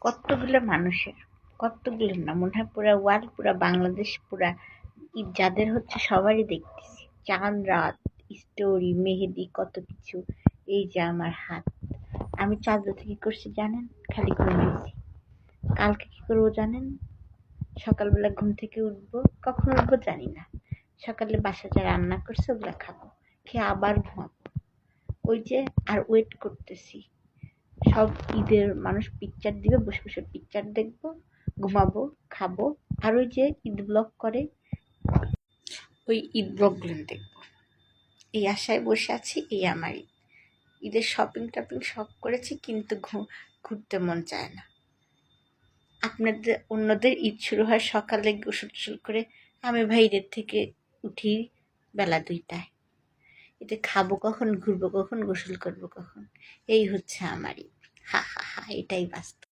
কতগুলো মানুষের, কতগুলো না, মনে হয় পুরা ওয়ার্ল্ড, পুরা বাংলাদেশ, পুরা ঈদ যাদের হচ্ছে সবারই দেখতেছি। চাঁদ রাত, স্টোরি, মেহেদি, কত কিছু। এই যে আমার হাত, আমি চাঁদ রাতে কি করছি জানেন? খালি ঘুমিয়েছি। কালকে কি করবো জানেন? সকালবেলা ঘুম থেকে উঠবো, কখন উঠবো জানি না। সকালে বাসা যা রান্না করছে ওগুলা খাবো, খেয়ে আবার ঘুমাবো। ওই যে, আর ওয়েট করতেছি সব ঈদের মানুষ পিকচার দিবে, বসে বসে পিকচার দেখবো, ঘুমাবো, খাবো। আর ওই যে ঈদ ব্লগ করে, ওই ঈদ ব্লগগুলো দেখবো। এই আশায় বসে আছি। এই আমার ঈদ। ঈদের শপিং টপিং সব করেছি, কিন্তু ঘুরতে মন চায় না। আপনাদের অন্যদের ঈদ শুরু হয় সকালে গোসল টোসল করে, আমি ভাই ঈদের থেকে উঠি বেলা 2টায়। এতে খাবো কখন, ঘুরবো কখন, গোসল করবো কখন? এই হচ্ছে আমার ঈদ। হা হা হা, এটাই বাস্তব।